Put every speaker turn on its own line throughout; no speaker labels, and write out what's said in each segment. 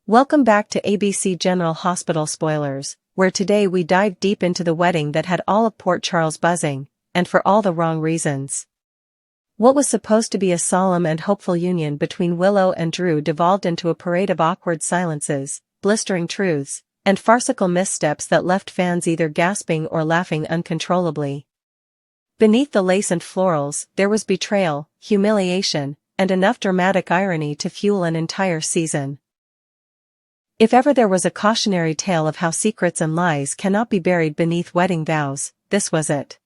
Welcome back to ABC General Hospital Spoilers, where today we dive deep into the wedding that had all of Port Charles buzzing, and for all the wrong reasons. What was supposed to be a solemn and hopeful union between Willow and Drew devolved into a parade of awkward silences, blistering truths, and farcical missteps that left fans either gasping or laughing uncontrollably. Beneath the lace and florals, there was betrayal, humiliation, and enough dramatic irony to fuel an entire season. If ever there was a cautionary tale of how secrets and lies cannot be buried beneath wedding vows, this was it.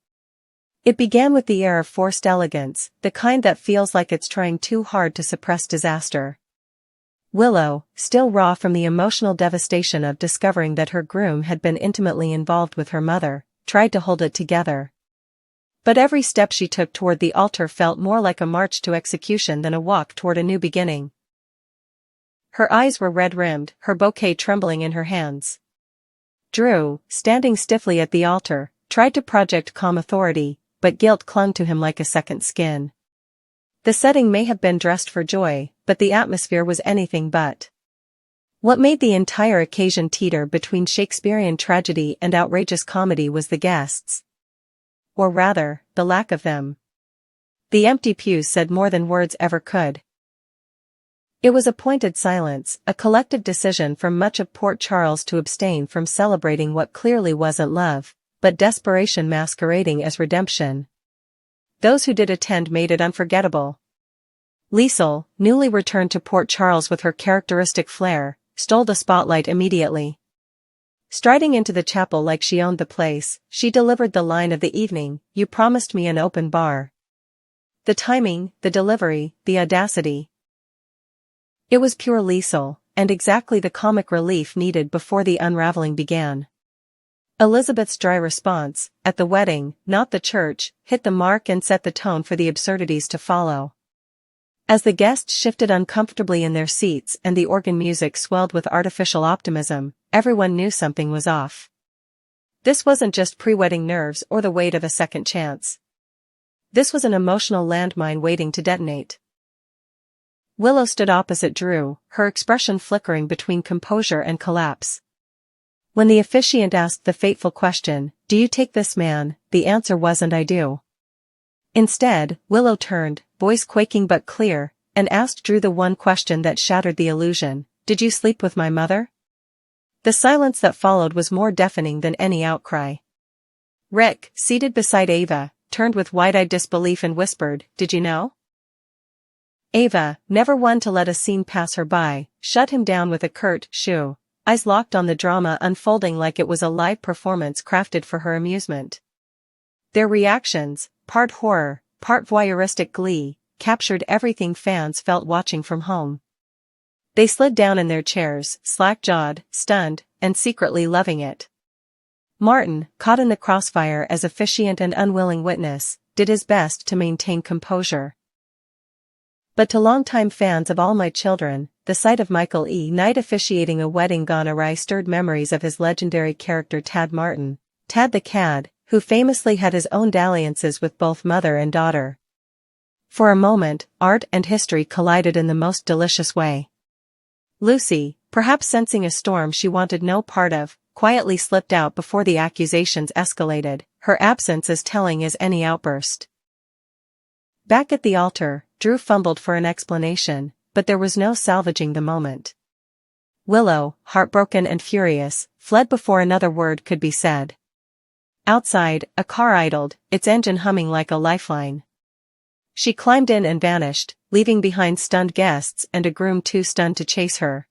It began with the air of forced elegance, the kind that feels like it's trying too hard to suppress disaster. Willow, still raw from the emotional devastation of discovering that her groom had been intimately involved with her mother, tried to hold it together. But every step she took toward the altar felt more like a march to execution than a walk toward a new beginning. Her eyes were red-rimmed, her bouquet trembling in her hands. Drew, standing stiffly at the altar, tried to project calm authority, but guilt clung to him like a second skin. The setting may have been dressed for joy, but the atmosphere was anything but. What made the entire occasion teeter between Shakespearean tragedy and outrageous comedy was the guests. Or rather, the lack of them. The empty pews said more than words ever could. It was a pointed silence, a collective decision from much of Port Charles to abstain from celebrating what clearly wasn't love, but desperation masquerading as redemption. Those who did attend made it unforgettable. Liesl, newly returned to Port Charles with her characteristic flair, stole the spotlight immediately. Striding into the chapel like she owned the place, she delivered the line of the evening, "You promised me an open bar." The timing, the delivery, the audacity. It was pure Liesl, and exactly the comic relief needed before the unraveling began. Elizabeth's dry response, "At the wedding, not the church," hit the mark and set the tone for the absurdities to follow. As the guests shifted uncomfortably in their seats and the organ music swelled with artificial optimism, everyone knew something was off. This wasn't just pre-wedding nerves or the weight of a second chance. This was an emotional landmine waiting to detonate. Willow stood opposite Drew, her expression flickering between composure and collapse. When the officiant asked the fateful question, "Do you take this man?" the answer wasn't "I do." Instead, Willow turned, voice quaking but clear, and asked Drew the one question that shattered the illusion, "Did you sleep with my mother?" The silence that followed was more deafening than any outcry. Rick, seated beside Ava, turned with wide-eyed disbelief and whispered, "Did you know?" Ava, never one to let a scene pass her by, shut him down with a curt "shoo," eyes locked on the drama unfolding like it was a live performance crafted for her amusement. Their reactions, part horror, part voyeuristic glee, captured everything fans felt watching from home. They slid down in their chairs, slack-jawed, stunned, and secretly loving it. Martin, caught in the crossfire as officiant and unwilling witness, did his best to maintain composure. But to longtime fans of All My Children, the sight of Michael E. Knight officiating a wedding gone awry stirred memories of his legendary character Tad Martin, Tad the Cad, who famously had his own dalliances with both mother and daughter. For a moment, art and history collided in the most delicious way. Lucy, perhaps sensing a storm she wanted no part of, quietly slipped out before the accusations escalated, her absence as telling as any outburst. Back at the altar, Drew fumbled for an explanation, but there was no salvaging the moment. Willow, heartbroken and furious, fled before another word could be said. Outside, a car idled, its engine humming like a lifeline. She climbed in and vanished, leaving behind stunned guests and a groom too stunned to chase her.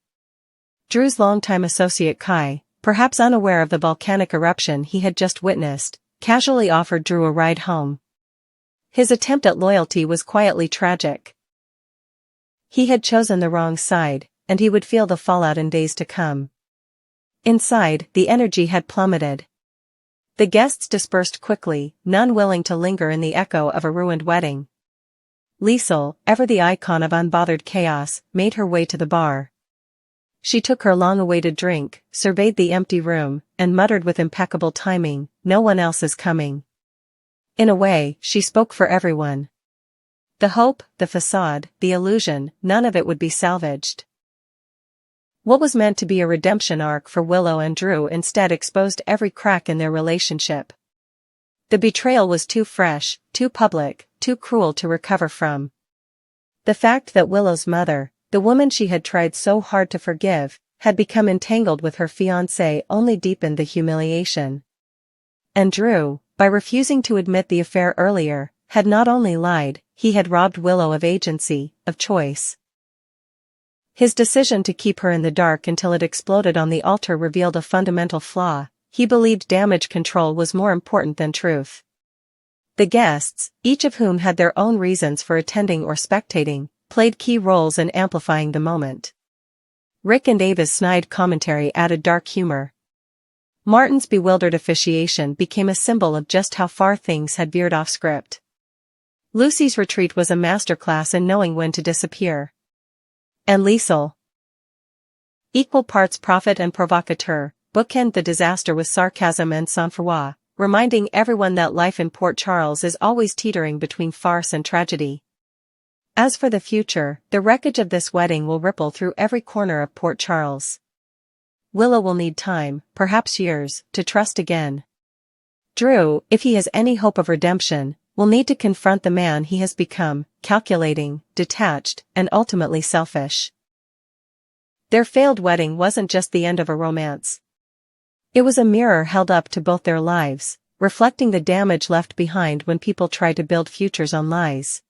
Drew's longtime associate Kai, perhaps unaware of the volcanic eruption he had just witnessed, casually offered Drew a ride home. His attempt at loyalty was quietly tragic. He had chosen the wrong side, and he would feel the fallout in days to come. Inside, the energy had plummeted. The guests dispersed quickly, none willing to linger in the echo of a ruined wedding. Liesl, ever the icon of unbothered chaos, made her way to the bar. She took her long-awaited drink, surveyed the empty room, and muttered with impeccable timing, "No one else is coming." In a way, she spoke for everyone. The hope, the facade, the illusion, none of it would be salvaged. What was meant to be a redemption arc for Willow and Drew instead exposed every crack in their relationship. The betrayal was too fresh, too public, too cruel to recover from. The fact that Willow's mother, the woman she had tried so hard to forgive, had become entangled with her fiancé only deepened the humiliation. And Drew, by refusing to admit the affair earlier, had not only lied, he had robbed Willow of agency, of choice. His decision to keep her in the dark until it exploded on the altar revealed a fundamental flaw. He believed damage control was more important than truth. The guests, each of whom had their own reasons for attending or spectating, played key roles in amplifying the moment. Rick and Ava's snide commentary added dark humor. Martin's bewildered officiation became a symbol of just how far things had veered off script. Lucy's retreat was a masterclass in knowing when to disappear. And Liesl, equal parts prophet and provocateur, bookend the disaster with sarcasm and sang-froid, reminding everyone that life in Port Charles is always teetering between farce and tragedy. As for the future, the wreckage of this wedding will ripple through every corner of Port Charles. Willow will need time, perhaps years, to trust again. Drew, if he has any hope of redemption, will need to confront the man he has become, calculating, detached, and ultimately selfish. Their failed wedding wasn't just the end of a romance. It was a mirror held up to both their lives, reflecting the damage left behind when people try to build futures on lies.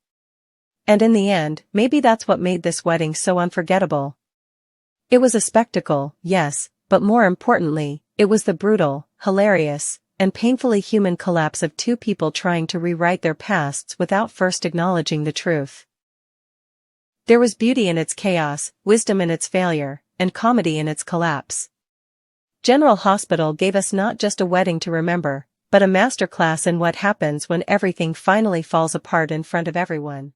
And in the end, maybe that's what made this wedding so unforgettable. It was a spectacle, yes, but more importantly, it was the brutal, hilarious, and painfully human collapse of two people trying to rewrite their pasts without first acknowledging the truth. There was beauty in its chaos, wisdom in its failure, and comedy in its collapse. General Hospital gave us not just a wedding to remember, but a masterclass in what happens when everything finally falls apart in front of everyone.